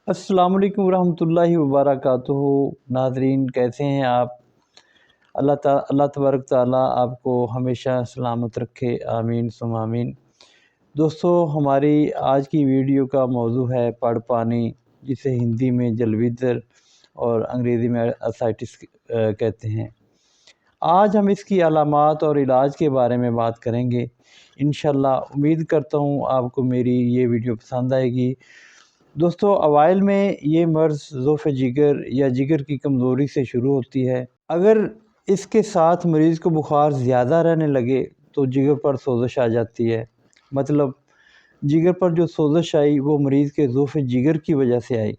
अस्सलाम वालेकुम रहमतुल्लाहि वबरकातुहू। नाज़रीन, कैसे हैं आप? अल्लाह तबारक ताला आपको हमेशा सलामत रखे, आमीन सुम्मा आमीन। दोस्तों, हमारी आज की वीडियो का मौजू है पड़ पानी, जिसे हिंदी में जलविद्धर और अंग्रेज़ी में असाइटिस कहते हैं। आज हम इसकी अलामात और इलाज के बारे में बात करेंगे। इंशाअल्लाह उम्मीद करता हूँ आपको मेरी ये वीडियो पसंद आएगी। दोस्तों, अवाइल में ये मर्ज़ ज़ोफ़ जिगर या जिगर की कमज़ोरी से शुरू होती है। अगर इसके साथ मरीज़ को बुखार ज़्यादा रहने लगे तो जिगर पर सोज़श आ जाती है। मतलब जिगर पर जो सोज़श आई वो मरीज़ के ज़ोफ़ जिगर की वजह से आई।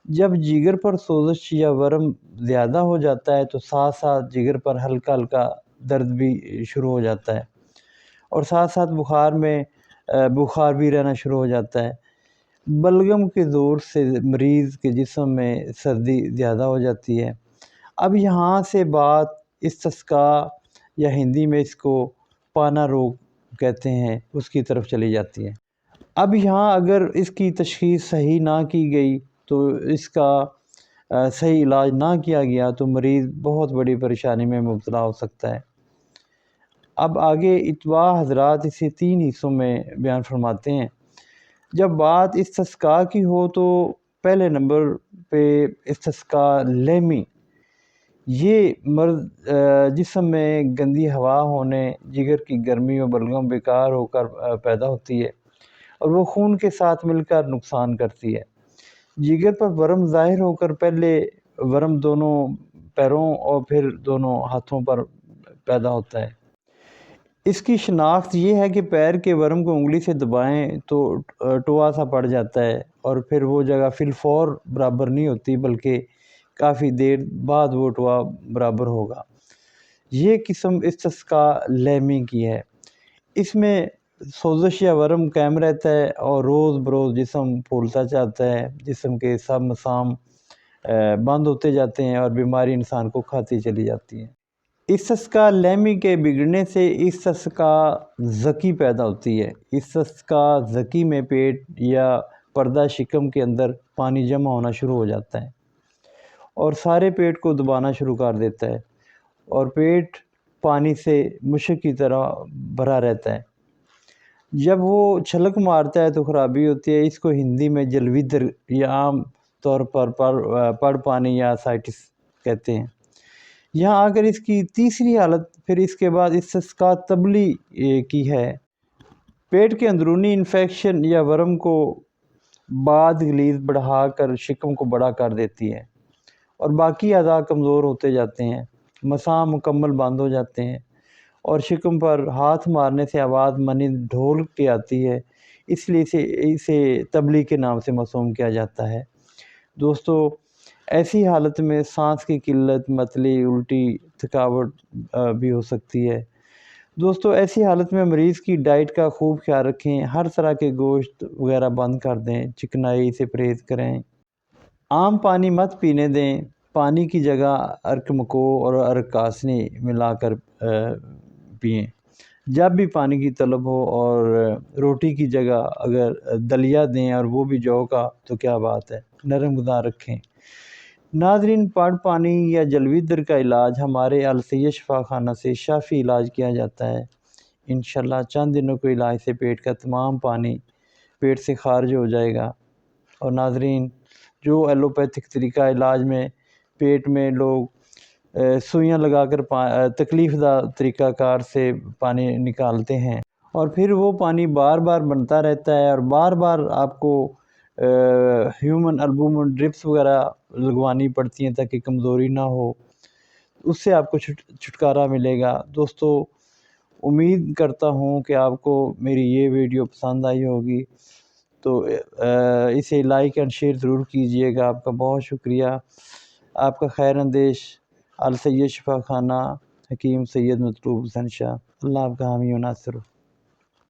जब जिगर पर सोज़श या वरम ज़्यादा हो जाता है तो साथ साथ जिगर पर हल्का हल्का दर्द भी शुरू हो जाता है और साथ साथ बुखार भी रहना शुरू हो जाता है। बलगम के ज़ोर से मरीज़ के जिस्म में सर्दी ज़्यादा हो जाती है। अब यहाँ से बात इस्तिस्क़ा या हिंदी में इसको पाना रोग कहते हैं, उसकी तरफ चली जाती है। अब यहाँ अगर इसकी तशख़ीस सही ना की गई तो इसका सही इलाज ना किया गया तो मरीज़ बहुत बड़ी परेशानी में मुब्तला हो सकता है। अब आगे इत्वा हज़रात इसे 3 हिस्सों में बयान फरमाते हैं। जब बात इस्तिस्क़ा की हो तो पहले नंबर पे इस्तिस्क़ा लेमी, ये मर्ज़ जिस्म में गंदी हवा होने, जिगर की गर्मी और बलगम बेकार होकर पैदा होती है और वो खून के साथ मिलकर नुकसान करती है। जिगर पर वरम ज़ाहिर होकर पहले वरम दोनों पैरों और फिर दोनों हाथों पर पैदा होता है। इसकी शनाख्त ये है कि पैर के वरम को उंगली से दबाएं तो टोआ सा पड़ जाता है और फिर वो जगह फिलफौर बराबर नहीं होती, बल्कि काफ़ी देर बाद वो टोआ बराबर होगा। ये किस्म इस्तिस्क़ा लेमी की है। इसमें सोज़श या वरम कायम रहता है और रोज़ बरोज़ जिस्म फूलता जाता है, जिस्म के सब मसाम बंद होते जाते हैं और बीमारी इंसान को खाती चली जाती है। इस्तिस्क़ा लेमी के बिगड़ने से इस्तिस्क़ा ज़की पैदा होती है। इस्तिस्क़ा ज़की में पेट या पर्दा शिकम के अंदर पानी जमा होना शुरू हो जाता है और सारे पेट को दबाना शुरू कर देता है और पेट पानी से मुश्क की तरह भरा रहता है। जब वो छलक मारता है तो ख़राबी होती है। इसको हिंदी में जलविद्धर या आम तौर पर पड़ पानी या असाइटिस कहते हैं। यहाँ आकर इसकी तीसरी हालत फिर इसके बाद इस्तिस्क़ा तबली की है। पेट के अंदरूनी इन्फेक्शन या वरम को बाद गलीज़ बढ़ाकर शिकम को बड़ा कर देती है और बाकी अज़ा कमज़ोर होते जाते हैं, मसाम मुकम्मल बंद हो जाते हैं और शिकम पर हाथ मारने से आवाज़ मनी ढोल के आती है। इसलिए इसे तबली के नाम से मसूम किया जाता है। दोस्तों, ऐसी हालत में सांस की किल्लत, मतली, उल्टी, थकावट भी हो सकती है। दोस्तों, ऐसी हालत में मरीज़ की डाइट का खूब ख्याल रखें। हर तरह के गोश्त वगैरह बंद कर दें, चिकनाई से परहेज़ करें, आम पानी मत पीने दें। पानी की जगह अरकमको और अरकासनी मिलाकर पिएँ जब भी पानी की तलब हो, और रोटी की जगह अगर दलिया दें और वो भी जौ का तो क्या बात है। नरम ग़िज़ा रखें। नाज़रीन, पड़ पानी या जलविद्धर का इलाज हमारे अल सैयद शिफाखाना से शाफ़ी इलाज किया जाता है। इंशाअल्लाह चंद दिनों के इलाज से पेट का तमाम पानी पेट से खारिज हो जाएगा। और नाज़रीन, जो एलोपैथिक तरीका इलाज में पेट में लोग सुइयाँ लगाकर तकलीफ़दा तरीक़ाकार से पानी निकालते हैं और फिर वो पानी बार बार बनता रहता है और बार बार आपको ह्यूमन अल्बुमिन ड्रिप्स वगैरह लगवानी पड़ती हैं ताकि कमज़ोरी ना हो, उससे आपको छुटकारा मिलेगा। दोस्तों, उम्मीद करता हूँ कि आपको मेरी ये वीडियो पसंद आई होगी, तो इसे लाइक एंड शेयर ज़रूर कीजिएगा। आपका बहुत शुक्रिया। आपका खैर अंदेश अल सैयद शिफाखाना, हकीम सैयद मतलूब हुसैन शाह। अल्लाह आपका हामी व नासिर हो।